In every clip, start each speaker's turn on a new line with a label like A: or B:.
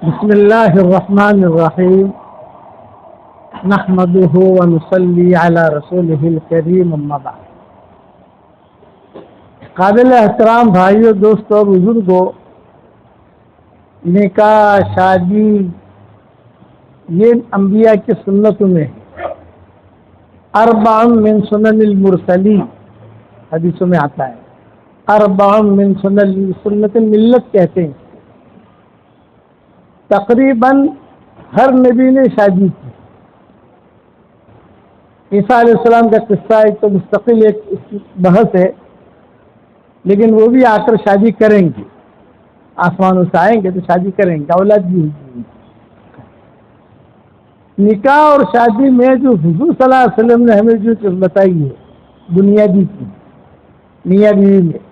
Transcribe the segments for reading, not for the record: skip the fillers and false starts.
A: بسم اللہ الرحمن الرحیم نحمده ونصلی علی رسولہ الکریم اما بعد۔ قابل احترام بھائیوں، دوستوں، بزرگوں، نکاح، شادی یہ انبیاء کی سنتوں میں اربع من سنن المرسلین حدیثوں میں آتا ہے۔ اربع من سنت ملت کہتے ہیں۔ تقریباً ہر نبی نے شادی کی۔ عیسیٰ علیہ السلام کا قصہ ایک تو مستقل ایک بحث ہے، لیکن وہ بھی آ کر شادی کریں گے، آسمانوں سے آئیں گے تو شادی کریں گے، اولاد بھی ہوگی۔ نکاح اور شادی میں جو حضور صلی اللہ علیہ وسلم نے ہمیں جو چیز بتائی ہے بنیادی کی میاں بیوی میں،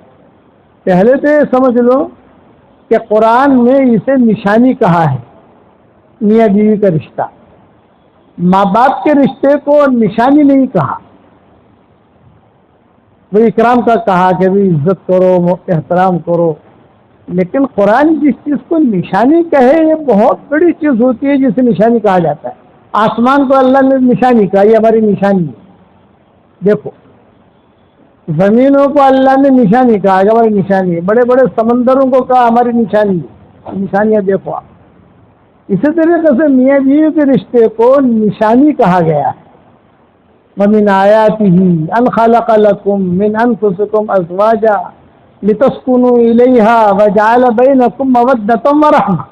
A: پہلے تو یہ سمجھ لو کہ قرآن میں اسے نشانی کہا ہے۔ میاں بیوی کا رشتہ، ماں باپ کے رشتے کو نشانی نہیں کہا، وہ اکرام کا کہا کہ بھی عزت کرو، احترام کرو، لیکن قرآن جس چیز کو نشانی کہے یہ بہت بڑی چیز ہوتی ہے جسے نشانی کہا جاتا ہے۔ آسمان کو اللہ نے نشانی کہا، یہ ہماری نشانی ہے۔ دیکھو زمینوں کو اللہ نے نشانی کہا کہ ہماری نشانی ہے، بڑے بڑے سمندروں کو کہا ہماری نشانی ہے۔ نشانیاں دیکھو آپ، اسی طریقے سے میاں بیوی کے رشتے کو نشانی کہا گیا ہے۔ وَمِنْ آيَاتِهِ أَنْ خَلَقَ لَكُم مِّنْ أَنفُسِكُمْ أَزْوَاجًا لِتَسْكُنُوا إِلَيْهَا وَجَعَلَ بَيْنَكُم مَّوَدَّةً وَرَحْمَةً۔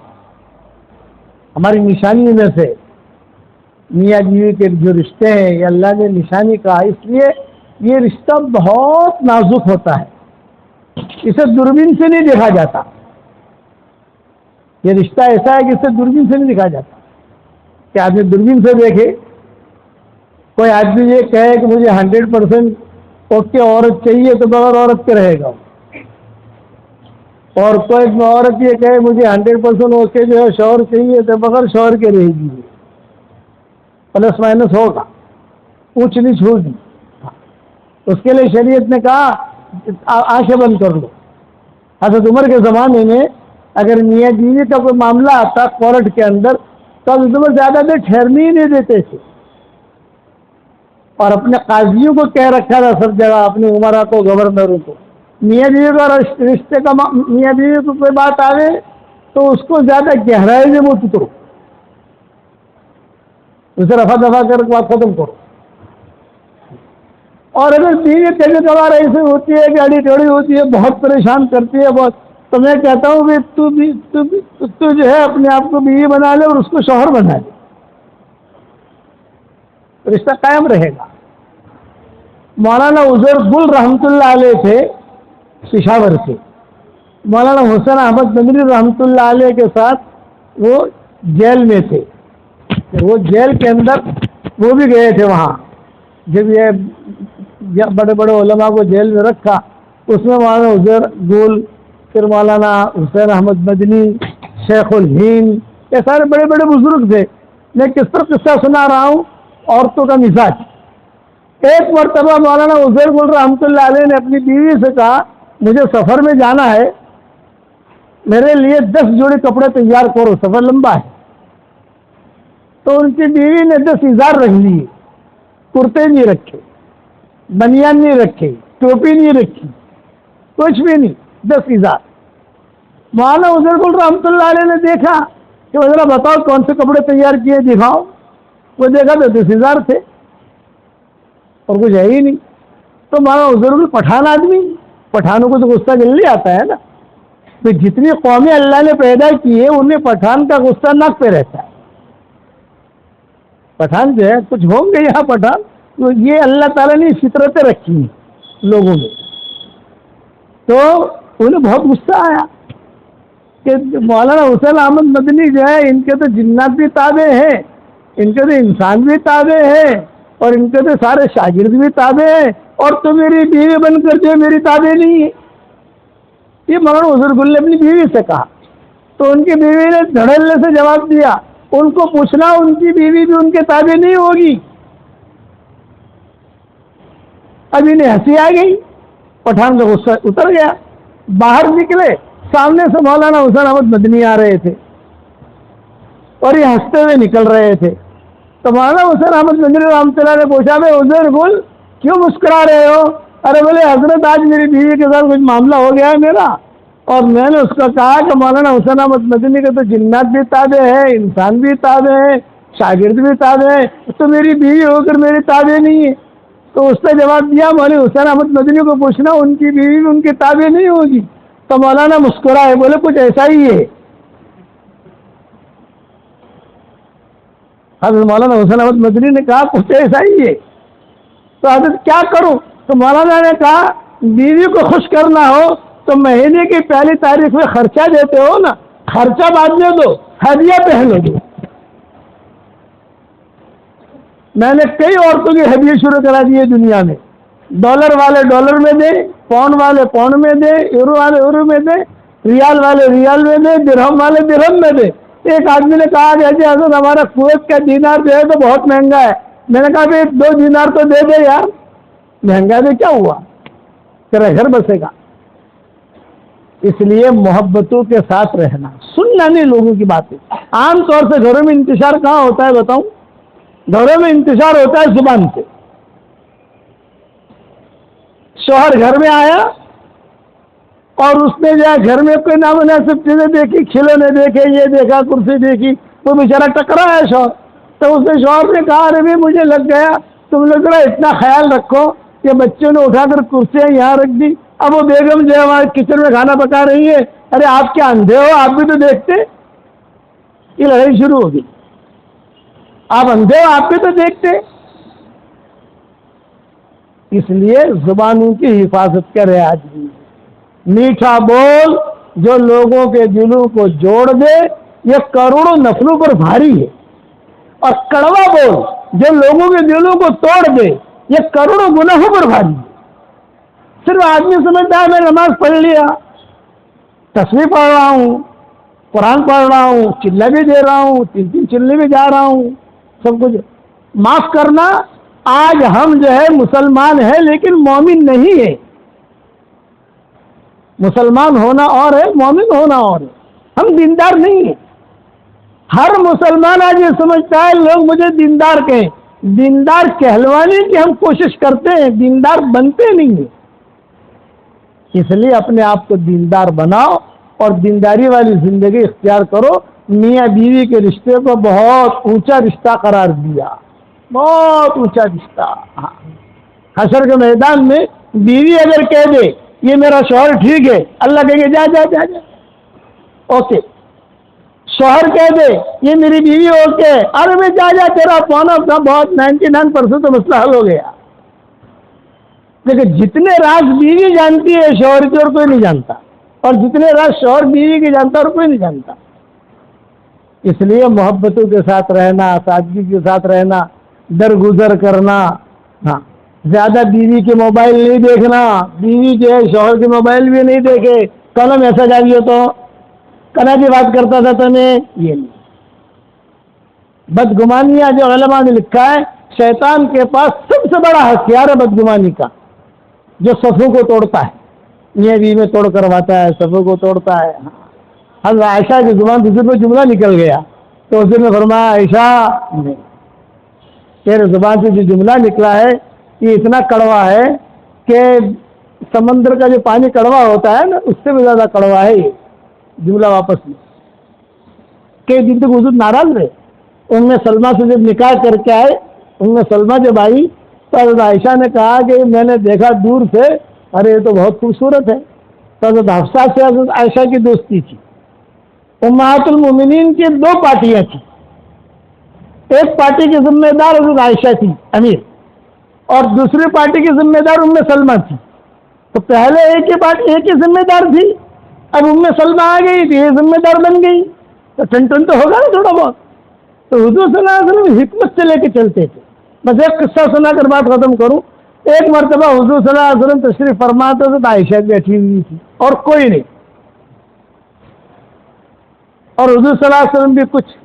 A: ہماری نشانی میں سے میاں بیوی کے جو رشتے ہیں یہ اللہ نے نشانی کہا، اس لیے یہ رشتہ بہت نازک ہوتا ہے، اسے دوربین سے نہیں دیکھا جاتا۔ یہ رشتہ ایسا ہے کہ اسے دوربین سے نہیں دیکھا جاتا کہ آدمی دوربین سے دیکھے۔ کوئی آدمی یہ کہے کہ مجھے 100% اوکے عورت چاہیے تو بغیر عورت کے رہے گا، اور کوئی عورت یہ کہے مجھے 100% اوکے جو ہے شوہر چاہیے تو بغیر شوہر کے رہے گی، پلس مائنس ہوگا، اونچ نیچ ہوگی۔ اس کے لیے شریعت نے کہا آنکھیں بند کر لو۔ حضرت عمر کے زمانے میں اگر میاں بیوی کا کوئی معاملہ آتا کورٹ کے اندر تو حضرت عمر زیادہ دیر ٹھہرنے ہی نہیں دیتے تھے، اور اپنے قاضیوں کو کہہ رکھا تھا سب جگہ، اپنے عمرا کو، گورنروں کو، میاں بیوی کا رشتے کا میاں بیوی کو کوئی بات آوے تو اس کو زیادہ گہرائی میں مت اترو، اسے رفع دفع کر کے بات ختم کرو۔ اور اگر بیوی کبھی کبھار ایسی ہوتی ہے کہ اڑی ٹوڑی ہوتی ہے، بہت پریشان کرتی ہے بہت، تو میں کہتا ہوں کہ تو جو ہے اپنے آپ کو بیوی بنا لے اور اس کو شوہر بنا لے، رشتہ قائم رہے گا۔ مولانا عزیر گل رحمۃ اللہ علیہ تھے پشاور سے، مولانا حسین احمد مدنی رحمۃ اللہ علیہ کے ساتھ وہ جیل میں تھے، وہ جیل کے اندر وہ بھی گئے تھے وہاں، جب یہ بڑے بڑے علماء کو جیل میں رکھا، اس میں مولانا عزیر گل، پھر مولانا حسین احمد مدنی، شیخ الہند، یہ سارے بڑے بڑے بزرگ تھے۔ میں کس پر قصہ سنا رہا ہوں؟ عورتوں کا مزاج۔ ایک مرتبہ مولانا عزیر گل رحمۃ اللہ علیہ نے اپنی بیوی سے کہا مجھے سفر میں جانا ہے، میرے لیے 10 جوڑے کپڑے تیار کرو، سفر لمبا ہے۔ تو ان کی بیوی نے 10 اظہار رکھ لیے، کرتے نہیں رکھے، بنیان نہیں رکھے، ٹوپی نہیں رکھی، کچھ بھی نہیں، 10 اظہار۔ مولانا عزیر گل رحمۃ اللہ علیہ نے دیکھا کہ ذرا بتاؤ کون سے کپڑے تیار کیے، دکھاؤ۔ وہ دیکھا تو 10 اظہار تھے اور کچھ ہے ہی نہیں۔ تو مولانا عزیر گل پٹھان آدمی، پٹھانوں کو تو غصہ جلدی آتا ہے نا، تو جتنی قومیں اللہ نے پیدا کی ہے ان میں پٹھان کا غصہ ناک پہ رہتا ہے۔ پٹھان جو ہے کچھ ہوں گے یہاں پٹھان، تو یہ اللہ تعالیٰ نے فطرتیں رکھی ہیں لوگوں میں، تو انہیں بہت غصہ آیا کہ مولانا حسین احمد مدنی جو ہے ان کے تو جنات بھی تابع ہیں، ان کے تو انسان بھی تابع ہیں، اور ان کے تو سارے شاگرد بھی تابع ہیں، اور تو میری بیوی بن کر جو میری تابع نہیں ہے۔ یہ مولانا عزیر گل نے اپنی بیوی سے کہا، تو ان کی بیوی نے دھڑلے سے جواب دیا ان کو پوچھنا ان کی بیوی بھی ان کے تابع نہیں ہوگی۔ اب انہیں ہنسی آ گئی، پٹھان کا غصہ اتر گیا، باہر نکلے، سامنے سے مولانا حسین احمد مدنی آ رہے تھے۔ اور یہ ہنستے ہوئے نکل رہے تھے. تو مولانا حسین احمد مدنی رحمۃ اللہ نے پوچھا میں حضور گل کیوں مسکرا رہے ہو؟ ارے بولے حضرت آج میری بیوی کے ساتھ کچھ معاملہ ہو گیا ہے میرا. اور میں نے اس کو کہا کہ مولانا حسین احمد مدنی کے تو جنات بھی تابع ہے، انسان بھی تابع ہے، شاگرد بھی تابع ہے، تو میری بیوی ہو کر میری تابع نہیں ہے. تو اس نے جواب دیا مولانا حسین احمد مدنی کو پوچھنا ان کی بیوی بھی ان کی تابع نہیں ہوگی. تو مولانا مسکرائے بولے کچھ ایسا ہی ہے. حضرت مولانا حسین احمد مدنی نے کہا کچھ ایسا ہی ہے. تو حضرت کیا کروں؟ تو مولانا نے کہا بیوی کو خوش کرنا ہو تو مہینے کی پہلی تاریخ میں خرچہ دیتے ہو نا، خرچہ بعد میں دو، ہدیہ پہلے دو. میں نے کئی عورتوں کی ہدیے شروع کرا دیے دنیا میں. ڈالر والے ڈالر میں دے، پاؤنڈ والے پاؤنڈ میں دے، یورو والے یورو میں دے، ریال والے ریال میں دے، درہم والے درہم میں دے. ایک آدمی نے کہا کہ جی حضرت ہمارا کویت کا دینار جو ہے تو بہت مہنگا ہے. میں نے کہا بھائی 2 دینار تو دے دے یار، مہنگا بھی کیا ہوا، تیرا گھر بسے گا. اس لیے محبتوں کے ساتھ رہنا، سننا نہیں لوگوں کی باتیں. عام طور سے گھروں میں انتشار کہاں ہوتا ہے بتاؤں؟ گھروں میں انتشار ہوتا ہے زبان سے. شوہر گھر میں آیا اور اس نے جو ہے گھر میں کوئی نامناسب چیزیں دیکھی، کھلونے دیکھے، یہ دیکھا، کرسی دیکھی، وہ بیچارہ ٹکرا ہے شوہر. تو اس نے شوہر نے کہا ارے مجھے لگ گیا، تم لوگ ذرا اتنا خیال رکھو کہ بچوں نے اٹھا کر کرسیاں یہاں رکھ دی. اب وہ بیگم جو ہے ہمارے کچن میں کھانا پکا رہی ہے، ارے آپ کیا اندھے ہو، آپ بھی تو دیکھتے. یہ لڑائی شروع ہوگی. آپ اندھے ہو، آپ بھی تو دیکھتے. اس لیے زبانوں کی حفاظت کرے. آدمی میٹھا بول جو لوگوں کے دلوں کو جوڑ دے یہ کروڑوں نفلوں پر بھاری ہے، اور کڑوا بول جو لوگوں کے دلوں کو توڑ دے یہ کروڑوں گناہوں پر بھاری ہے. صرف آدمی سمجھتا ہے میں نماز پڑھ لیا، تسبیح پڑھ رہا ہوں، قرآن پڑھ رہا ہوں، چلہ بھی دے رہا ہوں، 3 چلے بھی جا رہا ہوں، سب کچھ. معاف کرنا، آج ہم جو ہے مسلمان ہیں لیکن مومن نہیں ہے. مسلمان ہونا اور ہے، مومن ہونا اور ہے. ہم دیندار نہیں ہیں. ہر مسلمان آج یہ سمجھتا ہے لوگ مجھے دیندار کہیں. دیندار کہلوانے کی ہم کوشش کرتے ہیں، دیندار بنتے نہیں ہیں. اس لیے اپنے آپ کو دیندار بناؤ اور دینداری والی زندگی اختیار کرو. میاں بیوی کے رشتے کو بہت اونچا رشتہ قرار دیا، بہت اونچا رشتہ. حشر کے میدان میں بیوی اگر کہہ دے یہ میرا شوہر ٹھیک ہے، اللہ کہے گے جا جا جا جا اوکے. شوہر کہہ دے یہ میری بیوی اوکے، ارے میں جا جا تیرا پونا بہت 99% تو مسئلہ حل ہو گیا. لیکن جتنے راز بیوی جانتی ہے شوہر کی اور کوئی نہیں جانتا، اور جتنے راز شوہر بیوی کی جانتا اور کوئی نہیں جانتا. اس لیے محبتوں کے ساتھ رہنا، سادگی کے ساتھ رہنا، درگزر کرنا. ہاں، زیادہ بیوی کے موبائل نہیں دیکھنا. بیوی کے شوہر کے موبائل بھی نہیں دیکھے. کل میسج آ گیا تو کنا کی بات کرتا تھا تو میں یہ نہیں. بدگمانیاں جو علماء نے لکھا ہے شیطان کے پاس سب سے بڑا ہتھیار ہے بدگمانی کا، جو صفوں کو توڑتا ہے. یہ بیوی میں توڑ کرواتا ہے، صفوں کو توڑتا ہے. حضرت عائشہ کی زبان حضور میں جملہ نکل گیا تو حضور نے فرمایا عائشہ نہیں، تیرے زبان سے جو جملہ نکلا ہے یہ اتنا کڑوا ہے کہ سمندر کا جو پانی کڑوا ہوتا ہے نا اس سے بھی زیادہ کڑوا ہے. یہ جملہ واپس لے. کئی دن تک حضور ناراض رہے. ام سلمہ سے جب نکاح کر کے آئے، ام سلمہ جب آئی تو حضرت عائشہ نے کہا کہ میں نے دیکھا دور سے، ارے یہ تو بہت خوبصورت ہے. تو حضرت حفصہ سے حضرت عائشہ کی دوستی تھی. امہات المومنین کی 2 پارٹیاں تھیں. ایک پارٹی کی ذمہ دار حضرت عائشہ تھی امیر، اور دوسری پارٹی کی ذمہ دار ام سلمہ تھی. تو پہلے ایک ہی پارٹی ایک ہی ذمہ دار تھی، اب ام سلمہ آ گئی تو یہ ذمہ دار بن گئی. تو ٹن تو ہوگا نا تھوڑا بہت. تو حضور صلی اللہ علیہ وسلم حکمت سے لے کے چلتے تھے. بس ایک قصہ سنا کر بات ختم کروں. ایک مرتبہ حضور صلی اللہ علیہ وسلم تشریف فرماتے تھے تو عائشہ بیٹھی ہوئی تھی اور کوئی نہیں، اور حضور صلی اللہ علیہ وسلم بھی کچھ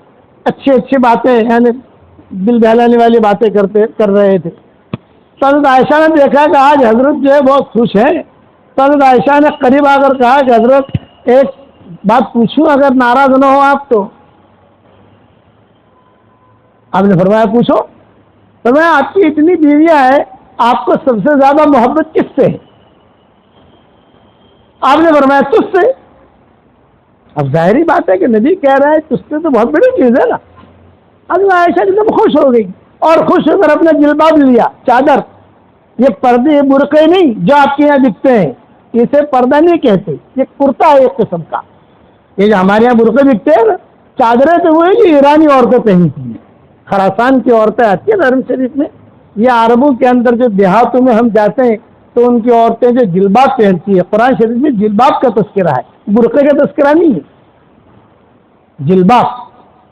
A: اچھی باتیں یعنی دل بہلانے والی باتیں کر رہے تھے. تو حضرت عائشہ نے دیکھا کہ آج حضرت جو ہے بہت خوش ہے. تو حضرت عائشہ نے قریب آ کر کہا کہ حضرت ایک بات پوچھوں اگر ناراض نہ ہو آپ تو. آپ نے فرمایا پوچھو. فرمایا آپ کی اتنی بیویاں ہیں, آپ کو سب سے زیادہ محبت کس سے ہے؟ آپ نے فرمایا تجھ سے. اب ظاہری بات ہے کہ نبی کہہ رہا ہے تجھ سے تو بہت بڑی چیز ہے نا. اب عائشہ ایک دم خوش ہو گئی اور خوش ہو کر اپنا جلباب لیا, چادر. یہ پردے برقعے نہیں جو آپ کے یہاں دکھتے ہیں, اسے پردہ نہیں کہتے, یہ کرتا ہے ایک قسم کا. یہ جو ہمارے یہاں برقعے دکھتے ہیں نا, چادریں تو وہ جو ایرانی عورتیں پہنتی ہیں, خراسان کی عورتیں آتی ہیں حرم شریف میں. یہ عربوں کے اندر جو دیہاتوں میں ہم جاتے ہیں تو ان کی عورتیں جو جلباب پہنتی ہے, قرآن شریف میں جلباب کا تذکرہ ہے, برقعے کا تذکرہ نہیں ہے, جلباب.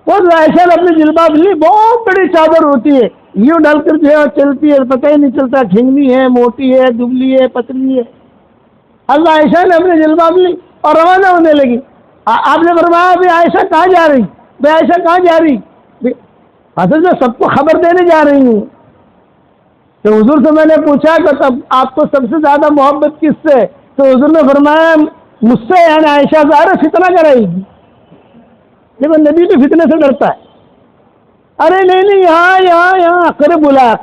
A: وہ عائشہ نے اپنی جلباب لی, بہت بڑی چادر ہوتی ہے, یوں ڈال کر جو ہے چلتی ہے, پتہ ہی نہیں چلتا ٹھنگنی ہے, موٹی ہے, دبلی ہے, پتلی ہے. اللہ عائشہ نے اپنی جلباب لی اور روانہ ہونے لگی. آپ نے فرمایا ابھی عائشہ کہاں جا رہی, بھائی عائشہ کہاں جا رہی؟ اصل میں سب کو خبر دینے جا رہی ہوں. تو حضور سے میں نے پوچھا کہ تب آپ کو سب سے زیادہ محبت کس سے؟ تو حضور نے فرمایا مجھ سے, یعنی عائشہ سے. ارے فتنہ کرے گی, لیکن نبی تو فتنے سے ڈرتا ہے. ارے نہیں یہاں قریب بلایا,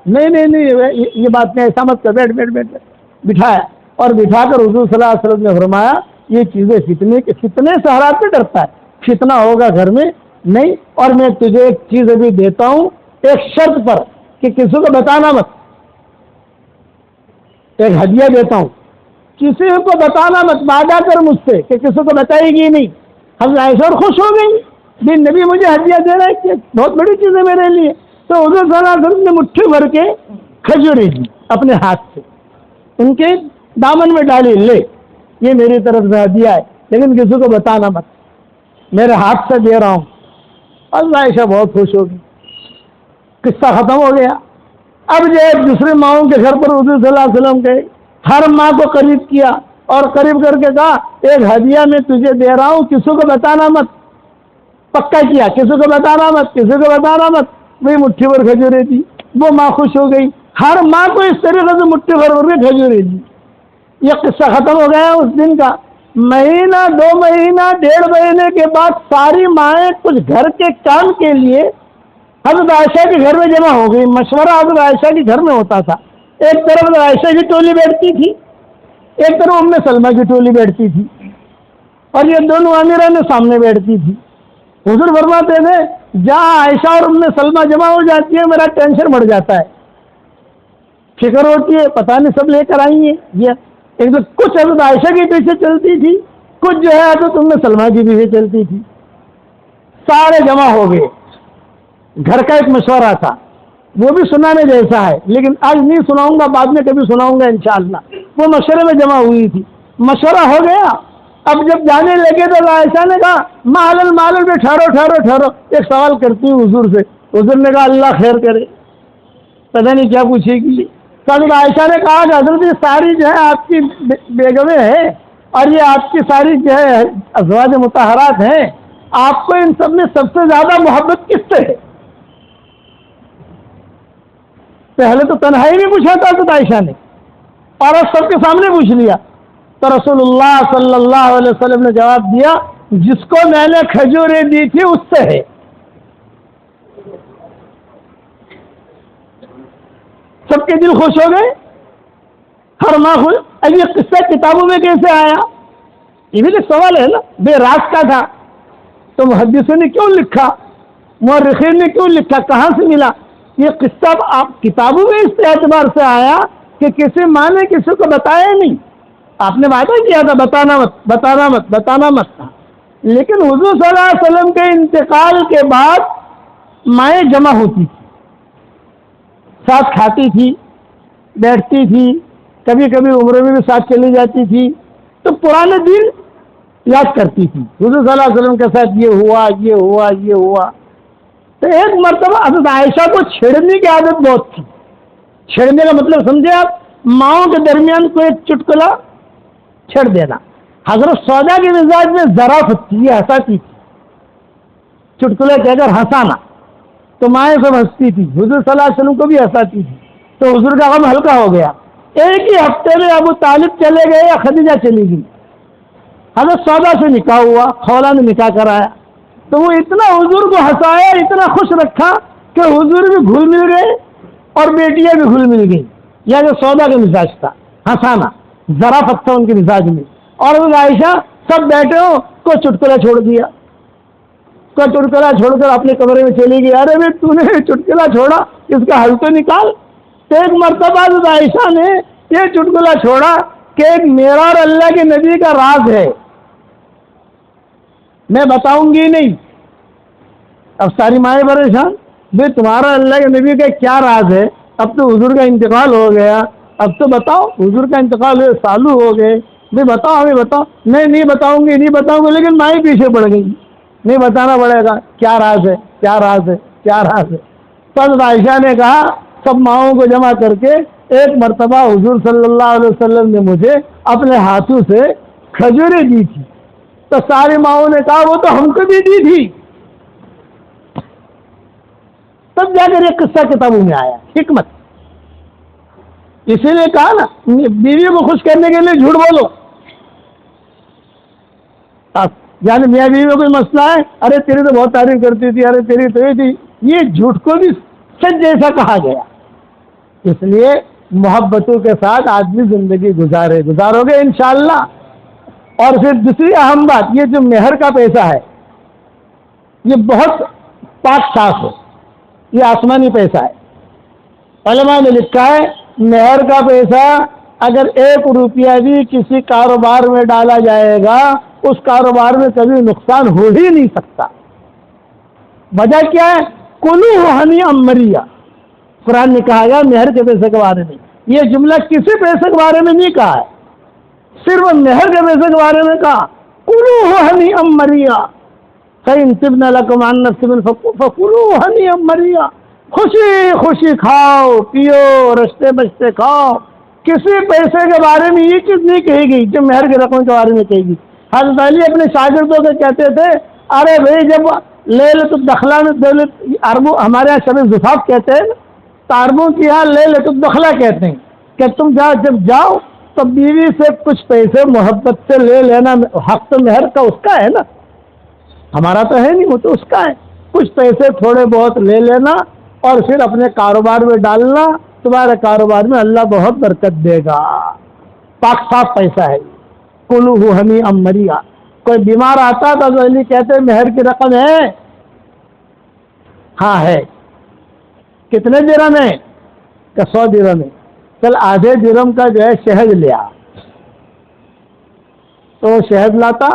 A: نہیں یہ بات نہیں, ایسا مت کر, بیٹھ. بٹھایا اور بٹھا کر حضور صلی اللہ علیہ وسلم نے فرمایا یہ چیزیں فتنے سے ہر آدمی ڈرتا ہے, فتنہ ہوگا گھر میں نہیں. اور میں تجھے ایک چیز ابھی دیتا ہوں, ایک شرط پر کہ کسی کو بتانا مت. ایک ہدیہ دیتا ہوں, کسی کو بتانا مت, وعدہ کر مجھ سے کہ کسی کو بتائے گی نہیں. حضرت عائشہ خوش ہو گئی, دن نبی مجھے ہدیہ دے رہا ہے کہ بہت بڑی چیز ہے میرے لیے. تو حضور صلی اللہ علیہ وسلم نے مٹھی بھر کے کھجوریں دی اپنے ہاتھ سے, ان کے دامن میں ڈالی, لے یہ میری طرف سے ہدیہ ہے, لیکن کسی کو بتانا مت, میرے ہاتھ سے دے رہا ہوں. اللہ عائشہ بہت خوش ہوگی. قصہ ختم ہو گیا. اب جو دوسری ماؤں کے گھر پر حضور صلی اللہ علیہ وسلم گئے, ہر ماں کو قریب کیا اور قریب کر کے کہا ایک ہدیہ میں تجھے دے رہا ہوں, کسی کو بتانا مت. پکا کیا, کسی کو بتانا مت, کسی کو بتانا مت. وہی مٹھی بھر کھجوریں دی. وہ ماں خوش ہو گئی. ہر ماں کو اس طریقے سے مٹھی بھر کے کھجوریں دی. یہ قصہ ختم ہو گیا اس دن کا. مہینہ, 2 مہینہ, 1.5 مہینے کے بعد ساری مائیں کچھ گھر کے کام کے لیے حضرت عائشہ کے گھر میں جمع ہو گئی. مشورہ حضرت عائشہ کے گھر میں ہوتا تھا. ایک طرف حضرت عائشہ کی ٹولی بیٹھتی تھی, ایک طرف ام سلمہ کی ٹولی بیٹھتی تھی, اور یہ دونوں امیرانیں سامنے بیٹھتی تھی. حضور فرماتے تھے جہاں عائشہ اور ام سلمہ جمع ہو جاتی ہے میرا ٹینشن بڑھ جاتا ہے, فکر ہوتی ہے پتہ نہیں سب لے کر آئی ہیں. یہ ایک تو کچھ حضرت عائشہ کے پیچھے چلتی تھی, کچھ جو ہے حضرت ام سلمہ کے پیچھے چلتی تھی. سارے جمع ہو گئے. گھر کا ایک مشورہ تھا, وہ بھی سنانے جیسا ہے, لیکن آج نہیں سناؤں گا, بعد میں کبھی سناؤں گا انشاءاللہ. وہ مشورے میں جمع ہوئی تھی, مشورہ ہو گیا. اب جب جانے لگے تو عائشہ نے کہا مالل میں ٹھہرو, ایک سوال کرتی ہوں حضور سے. حضور نے کہا اللہ خیر کرے, پتہ نہیں کیا پوچھے گی. تو عائشہ نے کہا کہ حضرت یہ ساری جو ہے آپ کی بیگمیں ہیں اور یہ آپ کی ساری جو ہے ازواج مطہرات ہیں, آپ کو ان سب میں سب سے زیادہ محبت کس سے ہے؟ پہلے تو تنہائی میں پوچھا تھا حضرت عائشہ نے, اور اب سب کے سامنے پوچھ لیا. تو رسول اللہ صلی اللہ علیہ وسلم نے جواب دیا جس کو میں نے کھجوریں دی تھی اس سے ہے. سب کے دل خوش ہو گئے, ہر ماں خوش. اب یہ قصہ کتابوں میں کیسے آیا؟ یہ بھی تو سوال ہے نا. بے راز کا تھا تو محدثوں نے کیوں لکھا, مورخین نے کیوں لکھا, کہاں سے ملا یہ قصہ؟ آپ کتابوں میں اس اعتبار سے آیا کہ کسی ماں نے کسی کو بتایا نہیں. آپ نے وعدہ کیا تھا بتانا مت تھا, لیکن حضور صلی اللہ علیہ وسلم کے انتقال کے بعد مائیں جمع ہوتی تھی, ساتھ کھاتی تھی, بیٹھتی تھی, کبھی کبھی عمرے میں بھی ساتھ چلی جاتی تھی, تو پرانے دن یاد کرتی تھی. حضور صلی اللہ علیہ وسلم کے ساتھ یہ ہوا. تو ایک مرتبہ حضرت عائشہ کو چھیڑنے کی عادت بہت تھی. چھیڑنے کا مطلب سمجھے آپ, ماؤں کے درمیان کوئی ایک چٹکلا چھیڑ دینا. حضرت سودا کے مزاج میں ظرافت تھی, یہ ہنساتی تھی, چٹکلے کہہ کر ہنسانا. تو مائیں سب ہنستی تھی, حضور صلی اللہ علیہ وسلم کو بھی ہنساتی تھی. تو حضور کا غم ہلکا ہو گیا. ایک ہی ہفتے میں ابو طالب چلے گئے یا خدیجہ چلی گئی. حضرت سودا سے نکاح ہوا, خولا نے نکاح کرایا. تو وہ اتنا حضور کو ہنسایا, اتنا خوش رکھا کہ کہ حضور بھی گھل مل گئے اور بیٹیاں بھی گھل مل گئی. یا جو سودا کا مزاج تھا ہنسانا ظرافت تھا ان کے مزاج میں. اور وہ عائشہ سب بیٹھے ہو کو چٹکلا چھوڑ دیا, کو چٹکلا چھوڑ کر اپنے کمرے میں چلی گئی. ارے بھائی تو نے چٹکلا چھوڑا, اس کا حل تو نکال. تو ایک مرتبہ عائشہ نے یہ چٹکلا چھوڑا کہ ایک میرا اور اللہ کے نبی کا راز ہے, میں بتاؤں گی نہیں. اب ساری مائیں پریشان, بھائی تمہارا اللہ کے نبی کا کیا راز ہے؟ اب تو حضور کا انتقال ہو گیا, اب تو بتاؤ. حضور کا انتقال ہوئے سالوں ہو گئے, بھائی بتاؤ ہمیں بتاؤ. نہیں بتاؤں گی, نہیں بتاؤں گی. لیکن مائیں پیچھے پڑ گئی, نہیں بتانا پڑے گا. کیا راز ہے, کیا راز ہے, کیا راز ہے؟ تب عائشہ نے کہا سب ماؤں کو جمع کر کے, ایک مرتبہ حضور صلی اللہ علیہ وسلم نے مجھے اپنے ہاتھوں سے کھجوریں دی تھی. تو ساری ماؤں نے کہا وہ تو ہم کو بھی دی تھی. تب جا کر یہ قصہ کتابوں میں آیا, حکمت. اسی لیے کہا نا بیوی کو خوش کرنے کے لیے جھوٹ بولو. یعنی میاں بیوی میں کوئی مسئلہ ہے, ارے تیری تو بہت تعریف کرتی تھی, ارے تیری تو یہ تھی. یہ جھوٹ کو بھی سچ جیسا کہا گیا. اس لیے محبتوں کے ساتھ آدمی زندگی گزارو گے انشاءاللہ. اور پھر دوسری اہم بات, یہ جو مہر کا پیسہ ہے یہ بہت پاک صاف ہے, یہ آسمانی پیسہ ہے. علماء نے لکھا ہے مہر کا پیسہ اگر 1 روپیہ بھی کسی کاروبار میں ڈالا جائے گا اس کاروبار میں کبھی نقصان ہو ہی نہیں سکتا. وجہ کیا ہے؟ کلو ہنی امریا. قرآن نے کہا گیا مہر کے پیسے کے بارے میں. یہ جملہ کسی پیسے کے بارے میں نہیں کہا ہے, صرف مہر کے پیسے کے بارے میں کہا کلو ہنی امریا. فَإِن تِبْنَ لَكُمْ عَن نَفْسٍ فَكُلُوا هَنِيئًا مَرِيئًا. خوشی خوشی کھاؤ پیو رشتے بچتے کھاؤ. کسی پیسے کے بارے میں یہ چیز نہیں کہے گی جو مہر کی رقم کے بارے میں کہے گی. حضرت علی اپنے شاگردوں کو کہتے تھے ارے بھائی جب لیلۃ الدخلہ میں عربوں ہمارے یہاں شب زفاف کہتے ہیں, تو عربوں کے یہاں لیلۃ الدخلہ کہتے ہیں کہ تم جب جاؤ تو بیوی سے کچھ پیسے محبت سے لے لینا. حق تو مہر کا اس کا ہے نا, ہمارا تو ہے نہیں, وہ تو اس کا ہے. کچھ پیسے تھوڑے بہت لے لینا اور پھر اپنے کاروبار میں ڈالنا. تمہارے کاروبار میں اللہ بہت برکت دے گا. پاک صاف پیسہ ہے. کلو ہنی امریا. کوئی بیمار آتا تو علی کہتے ہیں مہر کی رقم ہے؟ ہاں ہے. کتنے درہم ہے؟ کہ 100 درہم ہے. چل آدھے درہم کا جو ہے شہد لیا. تو وہ شہد لاتا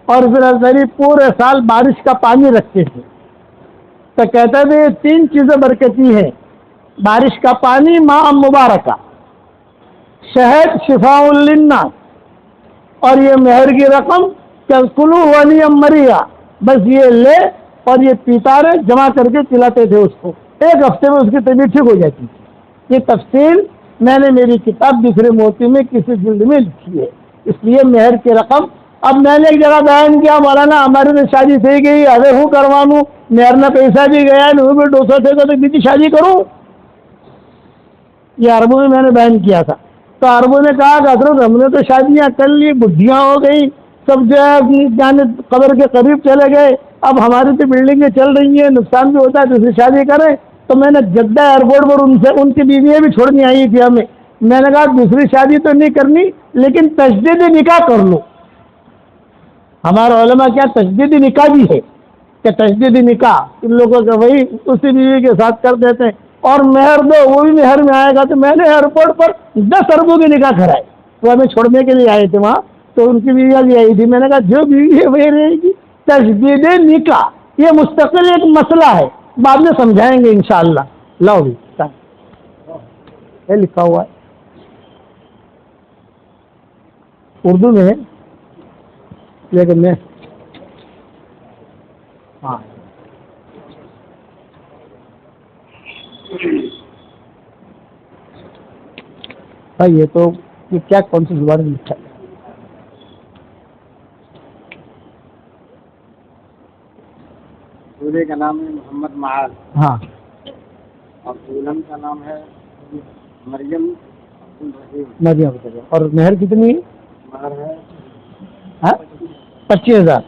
A: اور پھر علی پورے سال بارش کا پانی رکھتے تھے. تو کہتے تھے یہ 3 چیزیں برکتی ہیں, بارش کا پانی ماء مبارکہ, شہد شفاء للناس, اور یہ مہر کی رقم کلو ہنی امریا. بس یہ لے اور یہ پیتا رہے, جمع کر کے پلاتے تھے اس کو. 1 ہفتے میں اس کی طبیعت ٹھیک ہو جاتی تھی. یہ تفصیل میں نے میری کتاب دوسرے موتی میں کسی جلد میں لکھی ہے. اس لیے مہر کی رقم, اب میں نے ایک جگہ بیان کیا مولانا ہماری تو شادی تھی گئی ارے ہوں کروانوں, مہر نہ پیسہ بھی گیا نہیں بھی 200 تھے تو بیٹی شادی کروں. یہ عربوں میں نے بیان کیا تھا. تو عربوں نے کہا کہ حضرت ہم نے تو شادیاں کر لی, بڈھیاں ہو گئی, سب جو ہے جانے قبر کے قریب چلے گئے, اب ہماری تو بلڈنگیں چل رہی ہیں, نقصان بھی ہوتا ہے, دوسری شادی کریں. تو میں نے جدہ ایئرپورٹ پر ان کی بیویاں بھی چھوڑنی آئی تھی ہمیں. میں نے کہا دوسری شادی تو نہیں کرنی لیکن تجدید نکاح کر لو. ہمارے علماء کیا تجدید نکاح بھی ہے کہ تجدید نکاح ان لوگوں کا وہی اسی بیوی کے ساتھ کر دیتے ہیں. اور مہر دو, وہ بھی مہر میں آئے گا. تو میں نے ایئرپورٹ پر 10 اربوں کی نکاح کرائے. وہ ہمیں چھوڑنے کے لیے آئے تھے وہاں, تو ان کی بیویاں بھی آئی تھی. میں نے کہا جو بیوی ہے وہی رہے گی. تجدید نکاح یہ مستقل ایک مسئلہ ہے, بعد میں سمجھائیں گے انشاءاللہ. لاؤ بھی یہ لکھا ہوا ہے اردو میں ہے, لیکن میں ہاں یہ تو یہ کیا کون سی زبان میں لکھا ہے؟
B: دولہے کا نام ہے محمد معاذ.
A: ہاں,
B: اور دولہن کا نام ہے مریم عبدالرحیم.
A: مریم. اور مہر کتنی ہے؟
B: مہر ہے
A: 25,000.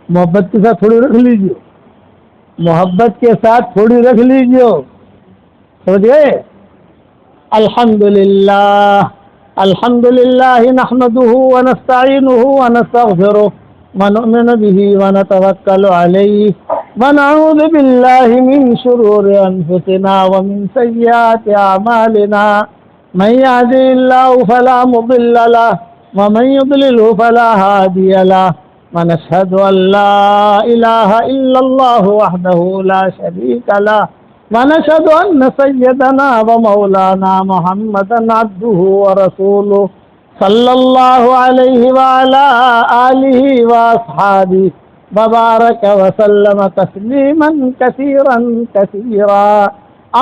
A: محبت کے ساتھ تھوڑی رکھ لیجیے. محبت کے ساتھ تھوڑی رکھ لیجیے. سمجھ گئے؟ الحمد للہ نحمده ونستعینه ونستغفره ونؤمن به ونتوکل علیہ ونعوذ باللہ من شرور انفسنا ومن سیئات اعمالنا من يهده الله فلا مضل له ومن يضلله فلا هادي له ونشهد أن لا إله إلا الله وحده لا شريك له ونشهد أن سيدنا ومولانا محمدا عبده ورسوله صلى الله عليه وعلى آله وأصحابه وبارك وسلم تسليما كثيرا كثيرا.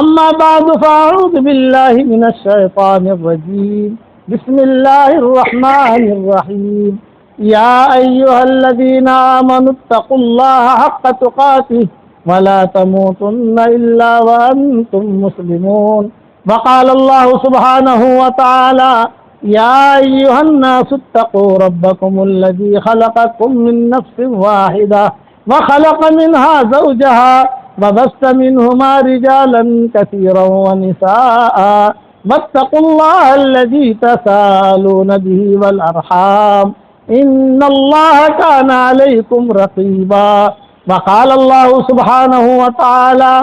A: أما بعد فأعوذ بالله من الشيطان الرجيم. بسم الله الرحمن الرحيم. يا أيها الذين آمنوا اتقوا الله حق تقاته ولا تموتن إلا وأنتم مسلمون. وقال الله سبحانه وتعالى يا أيها الناس اتقوا ربكم الذي خلقكم من نفس واحدة وخلق منها زوجها وبث منهما رجالا كثيرا ونساء واتقوا الله الذي تساءلون به والأرحام إن الله كان عليكم رقيبا. وقال الله سبحانه وتعالى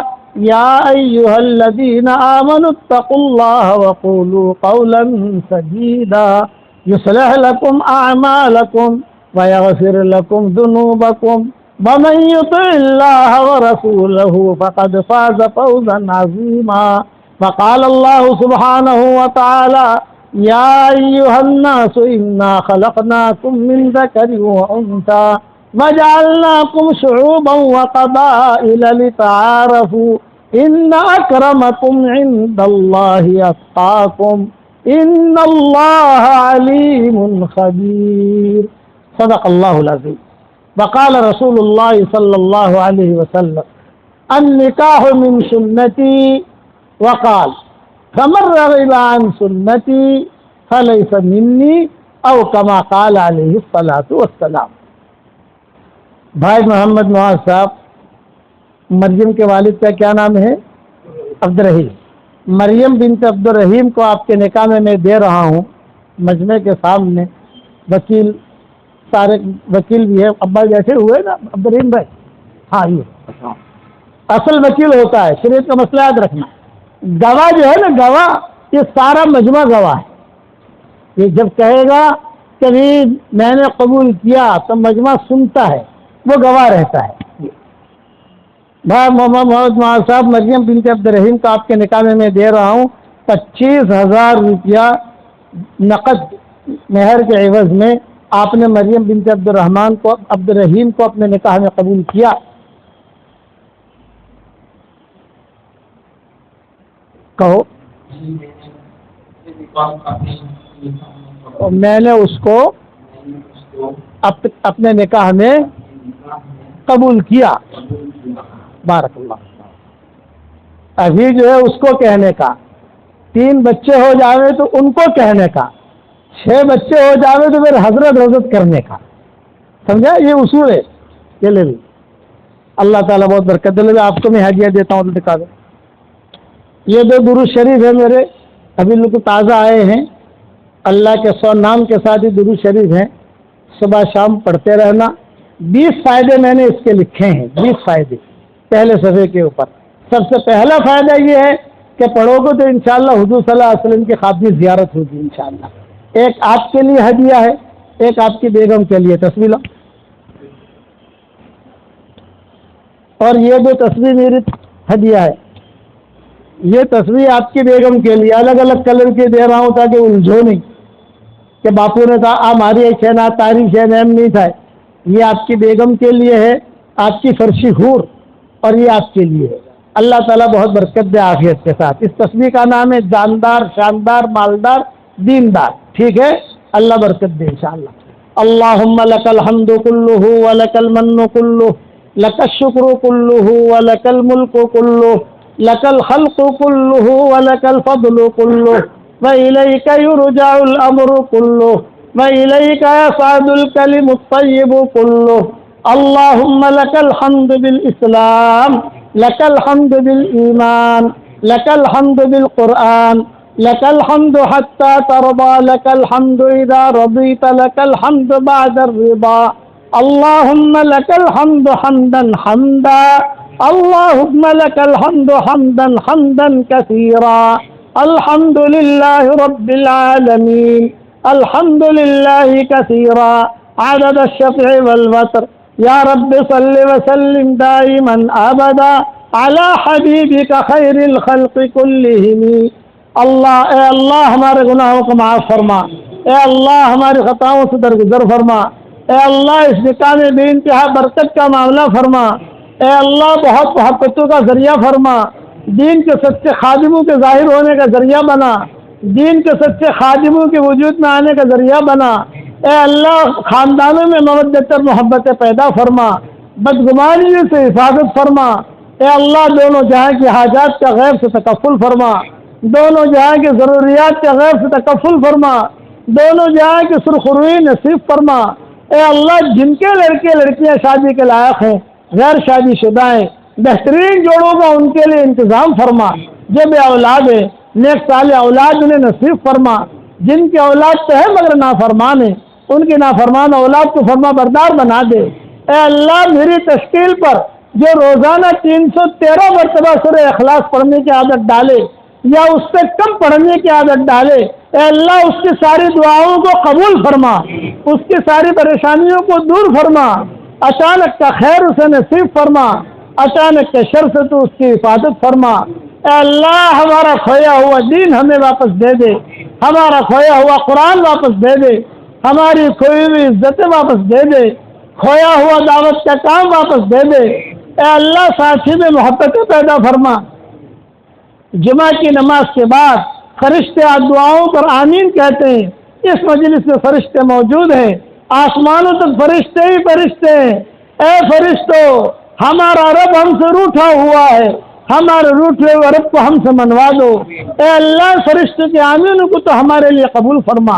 A: يا أيها الذين آمنوا اتقوا الله وقولوا قولا سديدا يصلح لكم أعمالكم ويغفر لكم ذنوبكم ومن يطع الله ورسوله فقد فاز فوزا عظيما. وقال الله سبحانه وتعالى يا أيها الناس إنا خلقناكم من ذكر وأنثى وجعلناكم شعوبا وقبائل لتعارفوا إن أكرمكم عند الله أتقاكم إن الله عليم خبير. صدق الله العظيم. وقال رسول الله صلى الله عليه وسلم النكاح من سنتي وقال فمن رغب عن سنتي فليس مني او كما قال عليه الصلاة والسلام. بھائی محمد معاذ صاحب، مریم کے والد کا کیا نام ہے؟ عبد الرحیم. مریم بنت عبد الرحیم کو آپ کے نکاح میں دے رہا ہوں. مجمع کے سامنے وکیل، سارے وکیل بھی ہے. ابا جیسے ہوئے نا عبد الرحیم بھائی، ہاں یہ اصل وکیل ہوتا ہے. شریعت کا مسئلہ یاد رکھنا. گواہ جو ہے نا، گواہ، یہ سارا مجمع گواہ ہے. یہ جب کہے گا کہ میں نے قبول کیا تو مجمع سنتا ہے، وہ گواہ رہتا ہے. بھائی محمد معاذ صاحب، مریم بنت عبد الرحیم کو آپ کے نکاح میں دے رہا ہوں 25,000 روپیہ نقد مہر کے عوض میں. آپ نے مریم بنت عبد الرحیم کو اپنے نکاح میں قبول کیا. کہو. میں نے اس کو اپنے نکاح میں قبول کیا. بارک اللہ. ابھی جو ہے اس کو کہنے کا، 3 بچے ہو جاوے تو ان کو کہنے کا، 6 بچے ہو جاوے تو پھر حضرت کرنے کا. سمجھا؟ یہ اصول ہے. یہ لے لیں. اللہ تعالیٰ بہت برکت دے. آپ کو میں ہدیہ دیتا ہوں، دکھا دو. یہ 2 درود شریف ہے میرے، ابھی لوگ تازہ آئے ہیں. اللہ کے 100 نام کے ساتھ ہی درود شریف ہیں. صبح شام پڑھتے رہنا. 20 فائدے میں نے اس کے لکھے ہیں. 20 فائدے پہلے صفحے کے اوپر. سب سے پہلا فائدہ یہ ہے کہ پڑھو گے تو انشاءاللہ حضور صلی اللہ علیہ وسلم کی خاطری زیارت ہوگی انشاءاللہ. ایک آپ کے لیے ہدیہ ہے، ایک آپ کی بیگم کے لیے. تصویر لو. اور یہ 2 تصویر میری ہدیہ ہے. یہ تصویر آپ کی بیگم کے لیے الگ الگ کلر کی دے رہا ہوں تاکہ الجھو نہیں کہ باپو نے کہا ہماری ایچنا تاریخ ہے نیم نہیں تھا. یہ آپ کی بیگم کے لیے ہے، آپ کی فرشی حور، اور یہ آپ کے لیے ہے. اللہ تعالیٰ بہت برکت دے عافیت کے ساتھ. اس تصویر کا نام ہے جاندار، شاندار، مالدار، دیندار. ٹھیک ہے؟ اللہ برکت دے انشاءاللہ. اللہم لک الحمد کلہ ولک المن کلہ لک الشکر کلہ ولک الملک کلہ لک الخلق کلہ ولک الفضل کلہ وإلیک یرجع الامر کلہ وإلیک یصعد الکلم الطیب کلہ اللهم لك الحمد بالإسلام، لك الحمد بالإيمان، لك الحمد بالقرآن، لك الحمد حتى ترضى، لك الحمد إذا رضيت، لك الحمد بعد الرضا. اللهم لك الحمد حمدا حمدا، اللهم لك الحمد حمدا حمدا كثيرا. الحمد لله رب العالمين، الحمد لله كثيرا عدد الشفع والوتر. یا رب صل وسلم دائما ابدا علی حبیبک خیر الخلق کلہم. اللہ، اے اللہ ہمارے گناہوں کو معاف فرما، اے اللہ ہماری خطاؤں سے درگزر فرما، اے اللہ اس نکاح میں بے انتہا برکت کا معاملہ فرما، اے اللہ بہت محبتوں کا ذریعہ فرما، دین کے سچے خادموں کے ظاہر ہونے کا ذریعہ بنا، دین کے سچے خادموں کے وجود میں آنے کا ذریعہ بنا. اے اللہ خاندانوں میں مودت اور محبت پیدا فرما، بدگمانیوں سے حفاظت فرما. اے اللہ دونوں جہاں کی حاجات کا غیب سے تکفل فرما، دونوں جہاں کی ضروریات کا غیب سے تکفل فرما، دونوں جہاں کی سرخروئی نصیب فرما. اے اللہ جن کے لڑکے لڑکیاں شادی کے لائق ہیں، غیر شادی شدہ ہیں، بہترین جوڑوں کا ان کے لیے انتظام فرما. جو بے اولاد ہے نیک صالح اولاد انہیں نصیب فرما. جن کی اولاد تو ہے مگر نافرمان ہے، ان کی نافرمان اولاد کو فرما بردار بنا دے. اے اللہ میری تشکیل پر جو روزانہ 313 مرتبہ سورہ اخلاص پڑھنے کی عادت ڈالے یا اس سے کم پڑھنے کی عادت ڈالے، اے اللہ اس کی ساری دعاؤں کو قبول فرما، اس کی ساری پریشانیوں کو دور فرما. اچانک کا خیر اسے نصیب فرما، اچانک کے شر سے تو اس کی حفاظت فرما. اے اللہ ہمارا کھویا ہوا دین ہمیں واپس دے دے، ہمارا کھویا ہوا قرآن واپس دے دے، ہماری کھوئی ہوئی عزتیں واپس دے دے، کھویا ہوا دعوت کا کام واپس دے دے. اے اللہ ساتھی میں محبتیں پیدا فرما. جمعہ کی نماز کے بعد فرشتے دعاؤں پر آمین کہتے ہیں. اس مجلس میں فرشتے موجود ہیں، آسمانوں تک فرشتے ہی فرشتے ہیں. اے فرشتوں ہمارا رب ہم سے روٹھا ہوا ہے، ہمارے روٹھے ہوئے رب کو ہم سے منوا دو. اے اللہ فرشتوں کے آمین کو تو ہمارے لیے قبول فرما.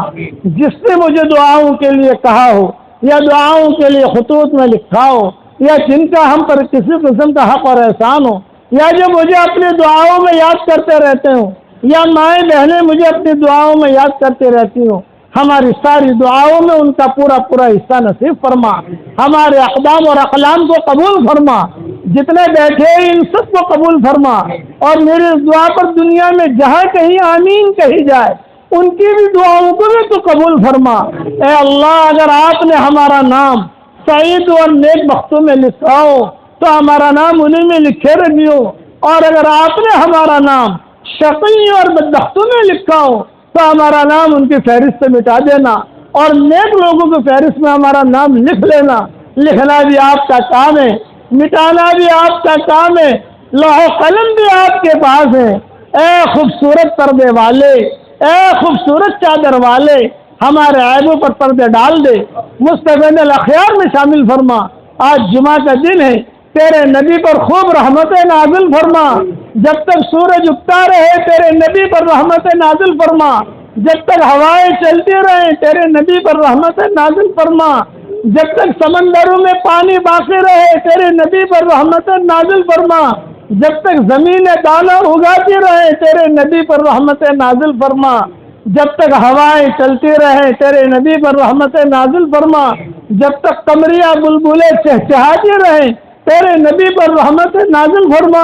A: جس نے مجھے دعاؤں کے لیے کہا ہو یا دعاؤں کے لیے خطوط میں لکھا ہو یا جن کا ہم پر کسی قسم کا حق اور احسان ہو یا جو مجھے اپنی دعاؤں میں یاد کرتے رہتے ہوں یا مائیں بہنیں مجھے اپنی دعاؤں میں یاد کرتے رہتی ہوں، ہماری ساری دعاؤں میں ان کا پورا پورا حصہ نصیب فرما. ہمارے اقدام اور اقلام کو قبول فرما. جتنے بیٹھے ان سب کو قبول فرما. اور میری اس دعا پر دنیا میں جہاں کہیں آمین کہی جائے ان کی بھی دعاؤں کو بھی تو قبول فرما. اے اللہ اگر آپ نے ہمارا نام سعید اور نیک بختوں میں لکھا ہو تو ہمارا نام انہیں میں لکھے رکھیو، اور اگر آپ نے ہمارا نام شقی اور بدبختوں میں لکھا ہو تو ہمارا نام ان کی فہرست سے مٹا دینا، اور نیک لوگوں کی فہرست میں ہمارا نام لکھ لینا. لکھنا بھی آپ کا کام ہے، مٹانا بھی آپ کا کام ہے، لوح و قلم بھی آپ کے پاس ہے. اے خوبصورت پردے والے، اے خوبصورت چادر والے، ہمارے عیبوں پر پردے ڈال دے، مصطفین الاخیار میں شامل فرما. آج جمعہ کا دن ہے، تیرے نبی پر خوب رحمتیں نازل فرما. جب تک سورج اگتا رہے تیرے نبی پر رحمتیں نازل فرما. جب تک ہوائیں چلتی رہیں تیرے نبی پر رحمتیں نازل فرما. جب تک سمندروں میں پانی باقی رہے تیرے نبی پر رحمتیں نازل فرما. جب تک زمینیں دانا اگاتی رہے تیرے نبی پر رحمتیں نازل فرما. جب تک ہوائیں چلتی رہیں تیرے نبی پر رحمتیں نازل فرما. جب تک قمریاں بلبلیں چہچہاتی رہیں تیرے نبی پر رحمت نازل فرما.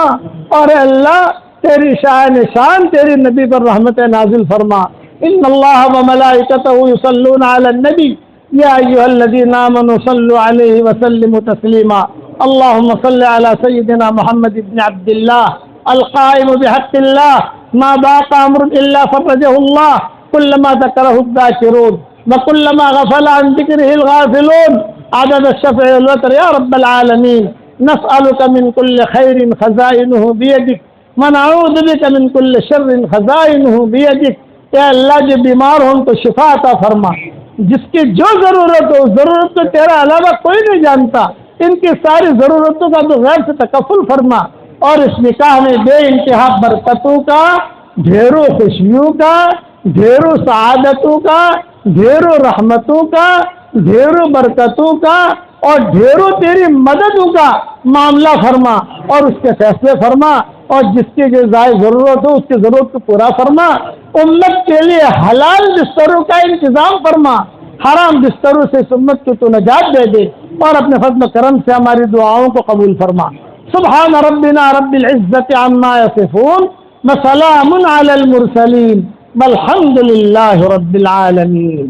A: اور اے اللہ تیری شان تیری نبی پر رحمت نازل فرما. ان اللہ و ملائکتہ یصلون علی النبی یا ایھا الذین آمنوا صلوا علیہ وسلموا تسلیما. اللهم صل على سيدنا محمد بن عبد الله القائم بحق الله ما باق امر الا فرجه الله كلما ذكره الذاكرون وكلما غفل عن ذكره الغافلون عدد الشفع والوتر يا رب العالمين. نسألك من كل خير خزائنه بيدك ونعوذ بك من كل شر خزائنه بيدك. اے اللہ جو بیمار ہوں تو شفا عطا فرما. جس کی جو ضرورت ہو، ضرورت تو تیرا علاوہ کوئی نہیں جانتا، ان کی ساری ضرورتوں کا تو غیر سے تکفل فرما. اور اس نکاح میں بے انتہا برکتوں کا، ڈھیروں خوشیوں کا، ڈھیروں سعادتوں کا، ڈھیروں رحمتوں کا، ڈھیروں برکتوں کا اور ڈھیروں تیری مددوں کا معاملہ فرما اور اس کے فیصلے فرما، اور جس کی جو ضرورت ہو اس کی ضرورت کو پورا فرما، امت کے لیے حلال بستروں کا انتظام فرما، حرام بستروں سے اس امت کو تو نجات دے دے، اور اپنے فضل و کرم سے ہماری دعاؤں کو قبول فرما۔ سبحان ربنا رب العزت عما یصفون وسلام علی المرسلین والحمد للہ رب العالمین۔